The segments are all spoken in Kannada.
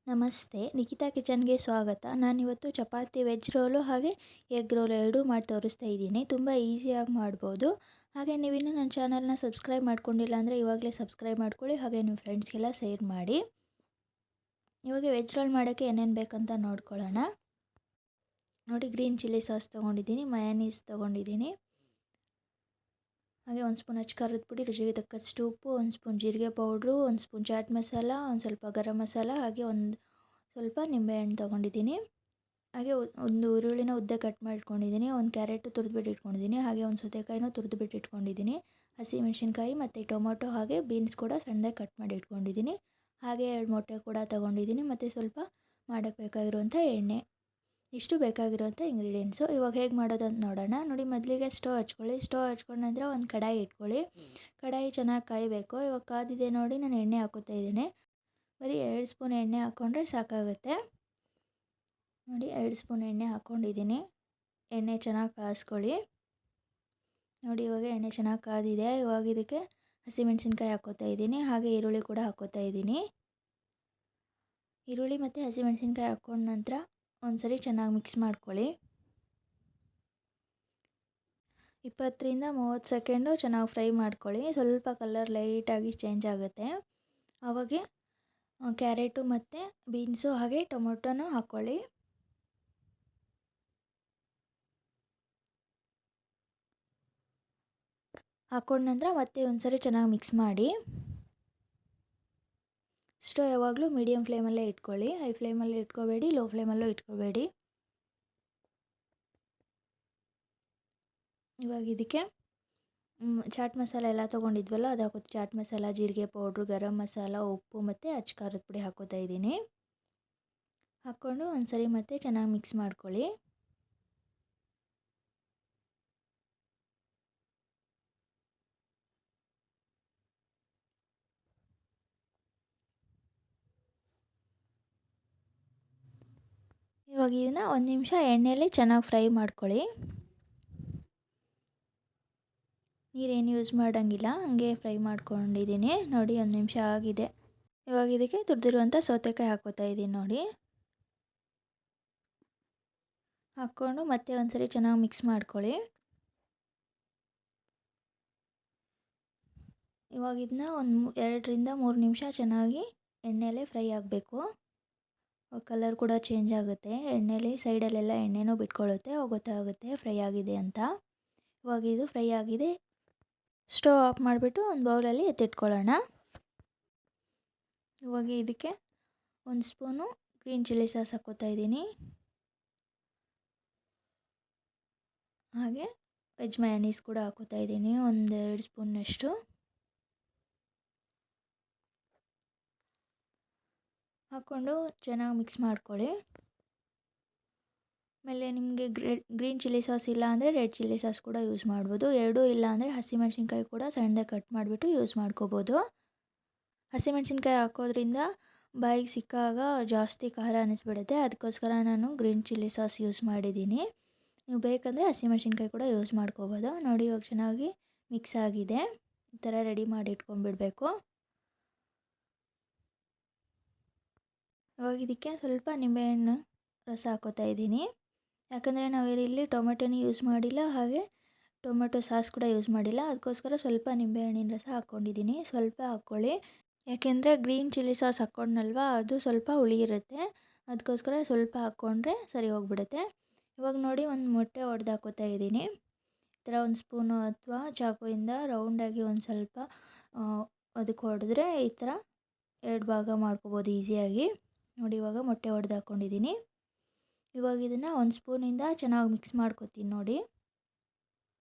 ನಮಸ್ತೆ, ನಿಖಿತಾ ಕಿಚನ್ಗೆ ಸ್ವಾಗತ. ನಾನಿವತ್ತು ಚಪಾತಿ ವೆಜ್ ರೋಲು ಹಾಗೆ ಎಗ್ ರೋಲ್ ಎರಡೂ ಮಾಡಿ ತೋರಿಸ್ತಾ ಇದ್ದೀನಿ. ತುಂಬ ಈಸಿಯಾಗಿ ಮಾಡ್ಬೋದು. ಹಾಗೆ ನೀವಿನ್ನೂ ನನ್ನ ಚಾನಲ್ನ ಸಬ್ಸ್ಕ್ರೈಬ್ ಮಾಡ್ಕೊಂಡಿಲ್ಲ ಅಂದರೆ ಇವಾಗಲೇ ಸಬ್ಸ್ಕ್ರೈಬ್ ಮಾಡ್ಕೊಳ್ಳಿ. ಹಾಗೆ ನಿಮ್ಮ ಫ್ರೆಂಡ್ಸ್ಗೆಲ್ಲ ಶೇರ್ ಮಾಡಿ. ಇವಾಗ ವೆಜ್ ರೋಲ್ ಮಾಡೋಕ್ಕೆ ಏನೇನು ಬೇಕಂತ ನೋಡ್ಕೊಳ್ಳೋಣ. ನೋಡಿ, ಗ್ರೀನ್ ಚಿಲ್ಲಿ ಸಾಸ್ ತೊಗೊಂಡಿದ್ದೀನಿ, ಮಯೋನೀಸ್ ತೊಗೊಂಡಿದ್ದೀನಿ, ಹಾಗೆ 1 ಸ್ಪೂನ್ ಖಾರದ ಪುಡಿ, ರುಚಿಗೆ ತಕ್ಕಷ್ಟು ಉಪ್ಪು, 1 ಸ್ಪೂನ್ ಜೀರಿಗೆ ಪೌಡ್ರು, 1 ಸ್ಪೂನ್ ಚಾಟ್ ಮಸಾಲ, ಒಂದು ಸ್ವಲ್ಪ ಗರಂ ಮಸಾಲ, ಹಾಗೆ ಒಂದು ಸ್ವಲ್ಪ ನಿಂಬೆಹಣ್ಣು ತೊಗೊಂಡಿದ್ದೀನಿ. ಹಾಗೆ ಒಂದು ಈರುಳ್ಳಿನ ಉದ್ದ ಕಟ್ ಮಾಡಿಟ್ಕೊಂಡಿದ್ದೀನಿ, ಒಂದು ಕ್ಯಾರೆಟು ತುರಿದ್ಬಿಟ್ಟು ಇಟ್ಕೊಂಡಿದ್ದೀನಿ, ಹಾಗೆ ಒಂದು ಸೌತೆಕಾಯಿನೂ ತುರಿದ್ಬಿಟ್ಟು ಇಟ್ಕೊಂಡಿದ್ದೀನಿ, ಹಸಿಮೆಣಸಿನ್ಕಾಯಿ ಮತ್ತು ಟೊಮೊಟೊ ಹಾಗೆ ಬೀನ್ಸ್ ಕೂಡ ಸಣ್ಣದಾಗಿ ಕಟ್ ಮಾಡಿ ಇಟ್ಕೊಂಡಿದ್ದೀನಿ, ಹಾಗೆ 2 ಮೊಟ್ಟೆ ಕೂಡ ತೊಗೊಂಡಿದ್ದೀನಿ, ಮತ್ತು ಸ್ವಲ್ಪ ಮಾಡೋಕ್ಕೆ ಬೇಕಾಗಿರುವಂಥ ಎಣ್ಣೆ. ಇಷ್ಟು ಬೇಕಾಗಿರೋಂಥ ಇಂಗ್ರೀಡಿಯೆಂಟ್ಸು. ಇವಾಗ ಹೇಗೆ ಮಾಡೋದು ಅಂತ ನೋಡೋಣ. ನೋಡಿ, ಮೊದಲಿಗೆ ಸ್ಟವ್ ಹಚ್ಕೊಳ್ಳಿ. ಸ್ಟವ್ ಹಚ್ಕೊಂಡ ನಂತರ ಒಂದು ಕಡಾಯಿ ಇಟ್ಕೊಳ್ಳಿ. ಕಡಾಯಿ ಚೆನ್ನಾಗಿ ಕಾಯಬೇಕು. ಇವಾಗ ಕಾದಿದೆ ನೋಡಿ, ನಾನು ಎಣ್ಣೆ ಹಾಕೋತಾ ಇದ್ದೀನಿ. ಬರೀ 2 ಸ್ಪೂನ್ ಎಣ್ಣೆ ಹಾಕ್ಕೊಂಡ್ರೆ ಸಾಕಾಗುತ್ತೆ. ನೋಡಿ, 2 ಸ್ಪೂನ್ ಎಣ್ಣೆ ಹಾಕ್ಕೊಂಡಿದ್ದೀನಿ. ಎಣ್ಣೆ ಚೆನ್ನಾಗಿ ಕಾಯಿಸ್ಕೊಳ್ಳಿ. ನೋಡಿ, ಇವಾಗ ಎಣ್ಣೆ ಚೆನ್ನಾಗಿ ಕಾದಿದೆ. ಇವಾಗ ಇದಕ್ಕೆ ಹಸಿಮೆಣಸಿನ್ಕಾಯಿ ಹಾಕ್ಕೋತಾ ಇದ್ದೀನಿ, ಹಾಗೆ ಈರುಳ್ಳಿ ಕೂಡ ಹಾಕ್ಕೋತಾ ಇದ್ದೀನಿ. ಈರುಳ್ಳಿ ಮತ್ತು ಹಸಿಮೆಣಸಿನ್ಕಾಯಿ ಹಾಕ್ಕೊಂಡ ನಂತರ ಒಂದ್ಸರಿ ಚೆನ್ನಾಗಿ ಮಿಕ್ಸ್ ಮಾಡ್ಕೊಳ್ಳಿ. 20 ರಿಂದ 30 ಸೆಕೆಂಡು ಚೆನ್ನಾಗಿ ಫ್ರೈ ಮಾಡ್ಕೊಳ್ಳಿ. ಸ್ವಲ್ಪ ಕಲರ್ ಲೈಟಾಗಿ ಚೇಂಜ್ ಆಗುತ್ತೆ. ಆವಾಗೆ ಕ್ಯಾರೆಟು ಮತ್ತು ಬೀನ್ಸು ಹಾಗೆ ಟೊಮೊಟೊನೂ ಹಾಕ್ಕೊಳ್ಳಿ. ಹಾಕ್ಕೊಂಡ ನಂತರ ಮತ್ತೆ ಒಂದ್ಸರಿ ಚೆನ್ನಾಗಿ ಮಿಕ್ಸ್ ಮಾಡಿ. ಸ್ಟವ್ ಯಾವಾಗಲೂ ಮೀಡಿಯಮ್ ಫ್ಲೇಮಲ್ಲೇ ಇಟ್ಕೊಳ್ಳಿ. ಹೈ ಫ್ಲೇಮಲ್ಲಿ ಇಟ್ಕೋಬೇಡಿ, ಲೋ ಫ್ಲೇಮಲ್ಲೂ ಇಟ್ಕೋಬೇಡಿ. ಇವಾಗ ಇದಕ್ಕೆ ಚಾಟ್ ಮಸಾಲ ಎಲ್ಲ ತೊಗೊಂಡಿದ್ವಲ್ಲ ಅದು ಹಾಕೋದು. ಚಾಟ್ ಮಸಾಲ, ಜೀರಿಗೆ ಪೌಡ್ರು, ಗರಂ ಮಸಾಲ, ಉಪ್ಪು ಮತ್ತು ಖಾರದ ಪುಡಿ ಹಾಕೋತಾ ಇದ್ದೀನಿ. ಹಾಕ್ಕೊಂಡು ಒಂದ್ಸರಿ ಮತ್ತೆ ಚೆನ್ನಾಗಿ ಮಿಕ್ಸ್ ಮಾಡ್ಕೊಳ್ಳಿ. ಇವಾಗ ಇದನ್ನು 1 ನಿಮಿಷ ಎಣ್ಣೆಯಲ್ಲಿ ಚೆನ್ನಾಗಿ ಫ್ರೈ ಮಾಡ್ಕೊಳ್ಳಿ. ನೀರೇನು ಯೂಸ್ ಮಾಡೋಂಗಿಲ್ಲ, ಹಾಗೆ ಫ್ರೈ ಮಾಡ್ಕೊಂಡಿದ್ದೀನಿ. ನೋಡಿ, 1 ನಿಮಿಷ ಆಗಿದೆ. ಇವಾಗ ಇದಕ್ಕೆ ತುರಿದಿರುವಂಥ ಸೌತೆಕಾಯಿ ಹಾಕ್ಕೋತಾ ಇದ್ದೀನಿ. ನೋಡಿ, ಹಾಕ್ಕೊಂಡು ಮತ್ತೆ ಒಂದ್ಸರಿ ಚೆನ್ನಾಗಿ ಮಿಕ್ಸ್ ಮಾಡ್ಕೊಳ್ಳಿ. ಇವಾಗ ಇದನ್ನ ಒಂದು 2 ರಿಂದ 3 ನಿಮಿಷ ಚೆನ್ನಾಗಿ ಎಣ್ಣೆಯಲ್ಲೇ ಫ್ರೈ ಆಗಬೇಕು. ಕಲರ್ ಕೂಡ ಚೇಂಜ್ ಆಗುತ್ತೆ. ಎಣ್ಣೆಲಿ ಸೈಡಲ್ಲೆಲ್ಲ ಎಣ್ಣೆನೂ ಬಿಟ್ಕೊಳ್ಳುತ್ತೆ, ಗೊತ್ತಾಗುತ್ತೆ ಫ್ರೈ ಆಗಿದೆ ಅಂತ. ಇವಾಗ ಇದು ಫ್ರೈ ಆಗಿದೆ. ಸ್ಟವ್ ಆಫ್ ಮಾಡಿಬಿಟ್ಟು ಒಂದು ಬೌಲಲ್ಲಿ ಎತ್ತಿಟ್ಕೊಳ್ಳೋಣ. ಇವಾಗ ಇದಕ್ಕೆ 1 ಸ್ಪೂನು ಗ್ರೀನ್ ಚಿಲ್ಲಿ ಸಾಸ್ ಹಾಕ್ಕೋತಾ ಇದ್ದೀನಿ, ಹಾಗೆ ವೆಜ್ ಮಯೋನೀಸ್ ಕೂಡ ಹಾಕ್ಕೋತಾ ಇದ್ದೀನಿ, 1-2 ಸ್ಪೂನ್ನಷ್ಟು. ಹಾಕ್ಕೊಂಡು ಚೆನ್ನಾಗಿ ಮಿಕ್ಸ್ ಮಾಡ್ಕೊಳ್ಳಿ. ಆಮೇಲೆ ನಿಮಗೆ ಗ್ರೀನ್ ಚಿಲ್ಲಿ ಸಾಸ್ ಇಲ್ಲ ಅಂದರೆ ರೆಡ್ ಚಿಲ್ಲಿ ಸಾಸ್ ಕೂಡ ಯೂಸ್ ಮಾಡ್ಬೋದು. ಎರಡೂ ಇಲ್ಲ ಅಂದರೆ ಹಸಿಮೆಣಸಿನ್ಕಾಯಿ ಕೂಡ ಸಣ್ಣದಾಗಿ ಕಟ್ ಮಾಡಿಬಿಟ್ಟು ಯೂಸ್ ಮಾಡ್ಕೋಬೋದು. ಹಸಿಮೆಣಸಿನ್ಕಾಯಿ ಹಾಕೋದ್ರಿಂದ ಬಾಯಿಗೆ ಸಿಕ್ಕಾಗ ಜಾಸ್ತಿ ಖಾರ ಅನ್ನಿಸ್ಬಿಡುತ್ತೆ. ಅದಕ್ಕೋಸ್ಕರ ನಾನು ಗ್ರೀನ್ ಚಿಲ್ಲಿ ಸಾಸ್ ಯೂಸ್ ಮಾಡಿದ್ದೀನಿ. ನೀವು ಬೇಕಂದರೆ ಹಸಿಮೆಣಸಿನ್ಕಾಯಿ ಕೂಡ ಯೂಸ್ ಮಾಡ್ಕೋಬೋದು. ನೋಡಿ, ಇವಾಗ ಚೆನ್ನಾಗಿ ಮಿಕ್ಸ್ ಆಗಿದೆ. ಈ ಥರ ರೆಡಿ ಮಾಡಿ ಇಟ್ಕೊಂಡ್ಬಿಡಬೇಕು. ಇವಾಗ ಇದಕ್ಕೆ ಸ್ವಲ್ಪ ನಿಂಬೆಹಣ್ಣು ರಸ ಹಾಕ್ಕೋತಾ ಇದ್ದೀನಿ. ಯಾಕಂದರೆ ನಾವು ಇಲ್ಲಿ ಟೊಮೆಟೊನೂ ಯೂಸ್ ಮಾಡಿಲ್ಲ, ಹಾಗೆ ಟೊಮೆಟೊ ಸಾಸ್ ಕೂಡ ಯೂಸ್ ಮಾಡಿಲ್ಲ. ಅದಕ್ಕೋಸ್ಕರ ಸ್ವಲ್ಪ ನಿಂಬೆಹಣ್ಣಿನ ರಸ ಹಾಕ್ಕೊಂಡಿದ್ದೀನಿ. ಸ್ವಲ್ಪ ಹಾಕ್ಕೊಳ್ಳಿ, ಯಾಕೆಂದರೆ ಗ್ರೀನ್ ಚಿಲ್ಲಿ ಸಾಸ್ ಹಾಕ್ಕೊಂಡ್ನಲ್ವ, ಅದು ಸ್ವಲ್ಪ ಹುಳಿ ಇರುತ್ತೆ. ಅದಕ್ಕೋಸ್ಕರ ಸ್ವಲ್ಪ ಹಾಕ್ಕೊಂಡ್ರೆ ಸರಿ ಹೋಗ್ಬಿಡುತ್ತೆ. ಇವಾಗ ನೋಡಿ, ಒಂದು ಮೊಟ್ಟೆ ಒಡೆದು ಹಾಕ್ಕೋತಾ ಇದ್ದೀನಿ. ಈ ಥರ 1 ಸ್ಪೂನು ಅಥವಾ ಚಾಕುವಿಂದ ರೌಂಡಾಗಿ ಒಂದು ಸ್ವಲ್ಪ ಅದಕ್ಕೆ ಹೊಡೆದ್ರೆ ಈ ಥರ 2 ಭಾಗ ಮಾಡ್ಕೋಬೋದು ಈಸಿಯಾಗಿ. ನೋಡಿ, ಇವಾಗ ಮೊಟ್ಟೆ ಒಡೆದು ಹಾಕ್ಕೊಂಡಿದ್ದೀನಿ. ಇವಾಗ ಇದನ್ನು 1 ಸ್ಪೂನಿಂದ ಚೆನ್ನಾಗಿ ಮಿಕ್ಸ್ ಮಾಡ್ಕೊತೀನಿ. ನೋಡಿ,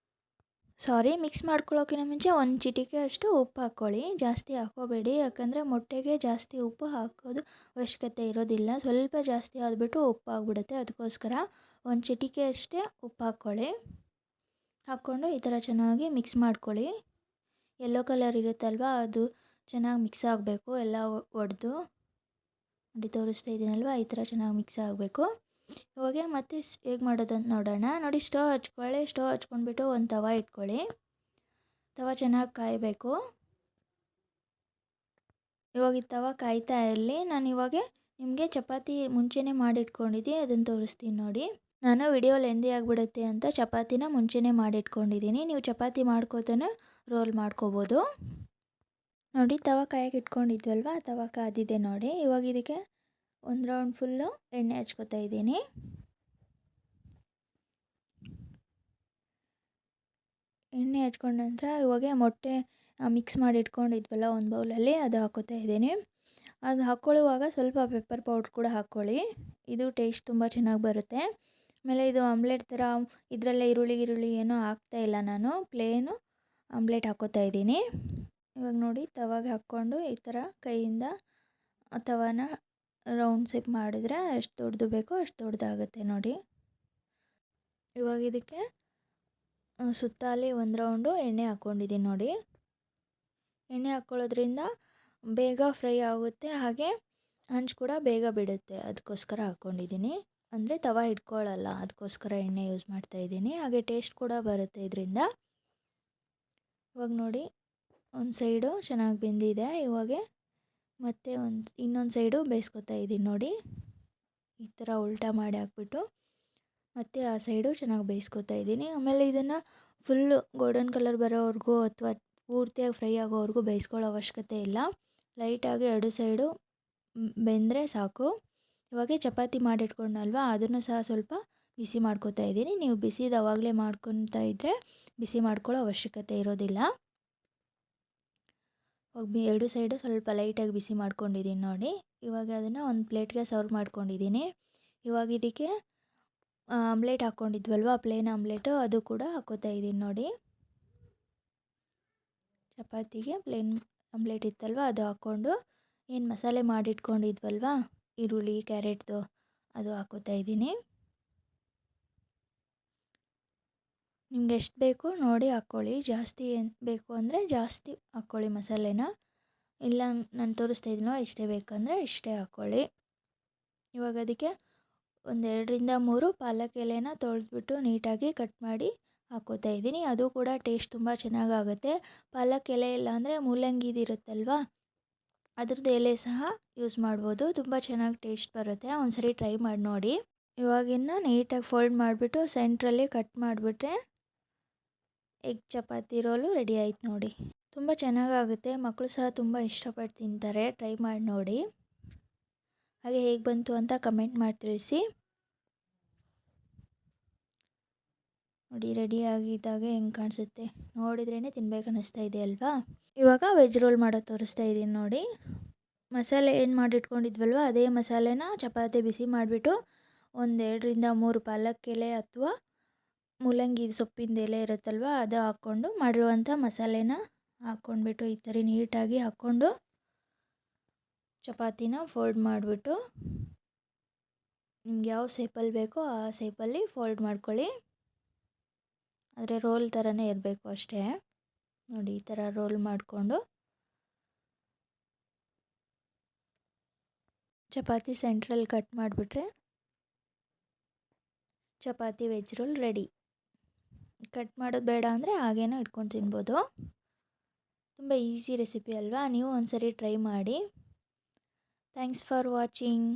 ಮಿಕ್ಸ್ ಮಾಡ್ಕೊಳ್ಳೋಕ್ಕಿಂತ ಮುಂಚೆ 1 ಚಿಟಿಕೆ ಅಷ್ಟು ಉಪ್ಪು ಹಾಕ್ಕೊಳ್ಳಿ. ಜಾಸ್ತಿ ಹಾಕ್ಕೋಬೇಡಿ, ಯಾಕಂದರೆ ಮೊಟ್ಟೆಗೆ ಜಾಸ್ತಿ ಉಪ್ಪು ಹಾಕೋದು ಅವಶ್ಯಕತೆ ಇರೋದಿಲ್ಲ. ಸ್ವಲ್ಪ ಜಾಸ್ತಿ ಆದ್ಬಿಟ್ಟು ಉಪ್ಪು ಆಗಿಬಿಡುತ್ತೆ. ಅದಕ್ಕೋಸ್ಕರ 1 ಚಿಟಿಕೆ ಅಷ್ಟೇ ಉಪ್ಪು ಹಾಕ್ಕೊಳ್ಳಿ. ಹಾಕ್ಕೊಂಡು ಈ ಥರ ಚೆನ್ನಾಗಿ ಮಿಕ್ಸ್ ಮಾಡ್ಕೊಳ್ಳಿ. ಯೆಲ್ಲೋ ಕಲರ್ ಇರುತ್ತಲ್ವ, ಅದು ಚೆನ್ನಾಗಿ ಮಿಕ್ಸ್ ಆಗಬೇಕು. ಎಲ್ಲ ಒಡೆದು ನೋಡಿ, ತೋರಿಸ್ತಾ ಇದ್ದೀನಲ್ವ, ಈ ಥರ ಚೆನ್ನಾಗಿ ಮಿಕ್ಸ್ ಆಗಬೇಕು. ಇವಾಗ ಮತ್ತೆ ಹೇಗೆ ಮಾಡೋದಂತ ನೋಡೋಣ. ನೋಡಿ, ಸ್ಟವ್ ಹಚ್ಕೊಳ್ಳಿ. ಸ್ಟವ್ ಹಚ್ಕೊಂಡ್ಬಿಟ್ಟು ಒಂದು ತವ ಇಟ್ಕೊಳ್ಳಿ. ತವ ಚೆನ್ನಾಗಿ ಕಾಯಬೇಕು. ಇವಾಗ ಈ ತವ ಕಾಯ್ತಾ ಇರಲಿ. ನಾನು ಇವಾಗ ನಿಮಗೆ ಚಪಾತಿ ಮುಂಚೆನೇ ಮಾಡಿಟ್ಕೊಂಡಿದ್ದೆ, ಅದನ್ನು ತೋರಿಸ್ತೀನಿ ನೋಡಿ. ನಾನು ವಿಡಿಯೋ ಲೆಂದಿ ಆಗಿಬಿಡುತ್ತೆ ಅಂತ ಚಪಾತಿನ ಮುಂಚೆನೇ ಮಾಡಿಟ್ಕೊಂಡಿದ್ದೀನಿ. ನೀವು ಚಪಾತಿ ಮಾಡ್ಕೋತಾನೆ ರೋಲ್ ಮಾಡ್ಕೋಬೋದು. ನೋಡಿ ತವ ಕಾಯಕ್ಕೆ ಇಟ್ಕೊಂಡಿದ್ವಲ್ವ, ತವ ಕಾದಿದೆ ನೋಡಿ. ಇವಾಗ ಇದಕ್ಕೆ ಒಂದು ರೌಂಡ್ ಫುಲ್ಲು ಎಣ್ಣೆ ಹಚ್ಕೋತಾ ಇದ್ದೀನಿ. ಎಣ್ಣೆ ಹಚ್ಕೊಂಡ ನಂತರ ಇವಾಗ ಮೊಟ್ಟೆ ಮಿಕ್ಸ್ ಮಾಡಿ ಇಟ್ಕೊಂಡಿದ್ವಲ್ಲ ಒಂದು ಬೌಲಲ್ಲಿ, ಅದು ಹಾಕೋತಾ ಇದ್ದೀನಿ. ಅದು ಹಾಕ್ಕೊಳ್ಳುವಾಗ ಸ್ವಲ್ಪ ಪೆಪ್ಪರ್ ಪೌಡ್ರ್ ಕೂಡ ಹಾಕ್ಕೊಳ್ಳಿ, ಇದು ಟೇಸ್ಟ್ ತುಂಬ ಚೆನ್ನಾಗಿ ಬರುತ್ತೆ. ಆಮೇಲೆ ಇದು ಆಮ್ಲೆಟ್ ಥರ ಇದರಲ್ಲೇ ಈರುಳ್ಳಿ ಏನೂ ಹಾಕ್ತಾಯಿಲ್ಲ, ನಾನು ಪ್ಲೇನು ಆಮ್ಲೆಟ್ ಹಾಕ್ಕೋತಾ ಇದ್ದೀನಿ. ಇವಾಗ ನೋಡಿ ತವಾಗೆ ಹಾಕ್ಕೊಂಡು ಈ ಥರ ಕೈಯಿಂದ ತವಾನ ರೌಂಡ್ ಶೇಪ್ ಮಾಡಿದರೆ ಎಷ್ಟು ದೊಡ್ಡದು ಬೇಕೋ ಅಷ್ಟು ದೊಡ್ಡದಾಗುತ್ತೆ ನೋಡಿ. ಇವಾಗ ಇದಕ್ಕೆ ಸುತ್ತಾಲಿ ಒಂದು ರೌಂಡು ಎಣ್ಣೆ ಹಾಕ್ಕೊಂಡಿದ್ದೀನಿ ನೋಡಿ. ಎಣ್ಣೆ ಹಾಕ್ಕೊಳ್ಳೋದ್ರಿಂದ ಬೇಗ ಫ್ರೈ ಆಗುತ್ತೆ, ಹಾಗೆ ಹಂಚು ಕೂಡ ಬೇಗ ಬಿಡುತ್ತೆ, ಅದಕ್ಕೋಸ್ಕರ ಹಾಕ್ಕೊಂಡಿದ್ದೀನಿ. ಅಂದರೆ ತವ ಹಿಡ್ಕೊಳ್ಳಲ್ಲ, ಅದಕ್ಕೋಸ್ಕರ ಎಣ್ಣೆ ಯೂಸ್ ಮಾಡ್ತಾಯಿದ್ದೀನಿ. ಹಾಗೆ ಟೇಸ್ಟ್ ಕೂಡ ಬರುತ್ತೆ ಇದರಿಂದ. ಇವಾಗ ನೋಡಿ ಒಂದು ಸೈಡು ಚೆನ್ನಾಗಿ ಬೆಂದಿದೆ. ಇವಾಗ ಮತ್ತೆ ಇನ್ನೊಂದು ಸೈಡು ಬೇಯಿಸ್ಕೊತಾ ಇದ್ದೀನಿ ನೋಡಿ. ಈ ಥರ ಉಲ್ಟಾ ಮಾಡಿ ಹಾಕ್ಬಿಟ್ಟು ಮತ್ತು ಆ ಸೈಡು ಚೆನ್ನಾಗಿ ಬೇಯಿಸ್ಕೊತಾ ಇದ್ದೀನಿ. ಆಮೇಲೆ ಇದನ್ನು ಫುಲ್ಲು ಗೋಲ್ಡನ್ ಕಲರ್ ಬರೋವರೆಗೂ ಅಥವಾ ಪೂರ್ತಿಯಾಗಿ ಫ್ರೈ ಆಗೋವರೆಗೂ ಬೇಯಿಸ್ಕೊಳ್ಳೋ ಅವಶ್ಯಕತೆ ಇಲ್ಲ. ಲೈಟಾಗಿ ಎರಡು ಸೈಡು ಬೆಂದರೆ ಸಾಕು. ಇವಾಗ ಚಪಾತಿ ಮಾಡಿಟ್ಕೊಂಡಲ್ವ, ಅದನ್ನು ಸಹ ಸ್ವಲ್ಪ ಬಿಸಿ ಮಾಡ್ಕೊತಾ ಇದ್ದೀನಿ. ನೀವು ಬಿಸಿದು ಆವಾಗಲೇ ಮಾಡ್ಕೊತಾ ಇದ್ದರೆ ಬಿಸಿ ಮಾಡ್ಕೊಳ್ಳೋ ಅವಶ್ಯಕತೆ ಇರೋದಿಲ್ಲ. ಇವಾಗ ಎರಡು ಸೈಡು ಸ್ವಲ್ಪ ಲೈಟಾಗಿ ಬಿಸಿ ಮಾಡ್ಕೊಂಡಿದ್ದೀನಿ ನೋಡಿ. ಇವಾಗ ಅದನ್ನು ಒಂದು ಪ್ಲೇಟ್ಗೆ ಸರ್ವ್ ಮಾಡ್ಕೊಂಡಿದ್ದೀನಿ. ಇವಾಗ ಇದಕ್ಕೆ ಆಮ್ಲೆಟ್ ಹಾಕ್ಕೊಂಡಿದ್ವಲ್ವ, ಪ್ಲೇನ್ ಆಮ್ಲೆಟು, ಅದು ಕೂಡ ಹಾಕ್ಕೋತಾ ಇದ್ದೀನಿ ನೋಡಿ. ಚಪಾತಿಗೆ ಪ್ಲೇನ್ ಆಮ್ಲೆಟ್ ಇತ್ತಲ್ವ, ಅದು ಹಾಕ್ಕೊಂಡು ಏನು ಮಸಾಲೆ ಮಾಡಿಟ್ಕೊಂಡಿದ್ವಲ್ವ ಈರುಳ್ಳಿ ಕ್ಯಾರೆಟ್ದು, ಅದು ಹಾಕ್ಕೋತಾ ಇದ್ದೀನಿ. ನಿಮ್ಗೆ ಎಷ್ಟು ಬೇಕು ನೋಡಿ ಹಾಕ್ಕೊಳ್ಳಿ, ಜಾಸ್ತಿ ಏನು ಬೇಕು ಅಂದರೆ ಜಾಸ್ತಿ ಹಾಕ್ಕೊಳ್ಳಿ ಮಸಾಲೆನ, ಇಲ್ಲ ನಾನು ತೋರಿಸ್ತಾ ಇದ್ದೀನೋ ಇಷ್ಟೇ ಬೇಕಂದರೆ ಇಷ್ಟೇ ಹಾಕ್ಕೊಳ್ಳಿ. ಇವಾಗ ಅದಕ್ಕೆ ಒಂದು 2ರಿಂದ 3 ಪಾಲಕ್ ಎಲೆನ ತೊಳೆದ್ಬಿಟ್ಟು ನೀಟಾಗಿ ಕಟ್ ಮಾಡಿ ಹಾಕ್ಕೋತಾ ಇದ್ದೀನಿ. ಅದು ಕೂಡ ಟೇಸ್ಟ್ ತುಂಬ ಚೆನ್ನಾಗಾಗುತ್ತೆ. ಪಾಲಕ್ ಎಲೆ ಇಲ್ಲ ಅಂದರೆ ಮೂಲಂಗಿದು ಇರುತ್ತಲ್ವ, ಅದ್ರದ್ದು ಎಲೆ ಸಹ ಯೂಸ್ ಮಾಡ್ಬೋದು, ತುಂಬ ಚೆನ್ನಾಗಿ ಟೇಸ್ಟ್ ಬರುತ್ತೆ. ಒಂದ್ಸರಿ ಟ್ರೈ ಮಾಡಿ ನೋಡಿ. ಇವಾಗಿನ್ನು ನೀಟಾಗಿ ಫೋಲ್ಡ್ ಮಾಡಿಬಿಟ್ಟು ಸೆಂಟ್ರಲ್ಲಿ ಕಟ್ ಮಾಡಿಬಿಟ್ರೆ ಎಗ್ ಚಪಾತಿ ರೋಲು ರೆಡಿ ಆಯ್ತು ನೋಡಿ. ತುಂಬ ಚೆನ್ನಾಗಾಗುತ್ತೆ, ಮಕ್ಕಳು ಸಹ ತುಂಬ ಇಷ್ಟಪಟ್ಟು ತಿಂತಾರೆ. ಟ್ರೈ ಮಾಡಿ ನೋಡಿ. ಹಾಗೆ ಹೇಗೆ ಬಂತು ಅಂತ ಕಮೆಂಟ್ ಮಾಡಿ ತಿಳಿಸಿ. ನೋಡಿ ರೆಡಿ ಆಗಿದ್ದಾಗ ಹೆಂಗೆ ಕಾಣಿಸುತ್ತೆ, ನೋಡಿದ್ರೇ ತಿನ್ಬೇಕು ಅನ್ನಿಸ್ತಾ ಇದೆ ಅಲ್ವಾ. ಇವಾಗ ವೆಜ್ ರೋಲ್ ಮಾಡೋದು ತೋರಿಸ್ತಾ ಇದ್ದೀನಿ ನೋಡಿ. ಮಸಾಲೆ ಏನು ಮಾಡಿಟ್ಕೊಂಡಿದ್ವಲ್ವ, ಅದೇ ಮಸಾಲೆನ ಚಪಾತಿ ಬಿಸಿ ಮಾಡಿಬಿಟ್ಟು ಒಂದು 2ರಿಂದ 3 ಪಾಲಕ್ ಎಲೆ ಅಥವಾ ಮೂಲಂಗಿ ಸೊಪ್ಪಿಂದ ಎಲೆ ಇರುತ್ತಲ್ವ, ಅದು ಹಾಕ್ಕೊಂಡು ಮಾಡಿರುವಂಥ ಮಸಾಲೆನ ಹಾಕ್ಕೊಂಡ್ಬಿಟ್ಟು ಈ ಥರ ನೀಟಾಗಿ ಹಾಕ್ಕೊಂಡು ಚಪಾತಿನ ಫೋಲ್ಡ್ ಮಾಡಿಬಿಟ್ಟು ನಿಮ್ಗೆ ಯಾವ ಶೇಪಲ್ಲಿ ಬೇಕೋ ಆ ಶೇಪಲ್ಲಿ ಫೋಲ್ಡ್ ಮಾಡ್ಕೊಳ್ಳಿ. ಆದರೆ ರೋಲ್ ಥರನೇ ಇರಬೇಕು ಅಷ್ಟೇ ನೋಡಿ. ಈ ಥರ ರೋಲ್ ಮಾಡಿಕೊಂಡು ಚಪಾತಿ ಸೆಂಟ್ರಲ್ಲಿ ಕಟ್ ಮಾಡಿಬಿಟ್ರೆ chapati veg roll ready. Cut ಮಾಡೋದು ಬೇಡ ಅಂದರೆ ಹಾಗೇನೂ ಇಟ್ಕೊಂಡು ತಿನ್ಬೋದು. ತುಂಬ ಈಸಿ ರೆಸಿಪಿ ಅಲ್ವಾ, ನೀವು ಒಂದ್ಸರಿ ಟ್ರೈ ಮಾಡಿ. Thanks for watching.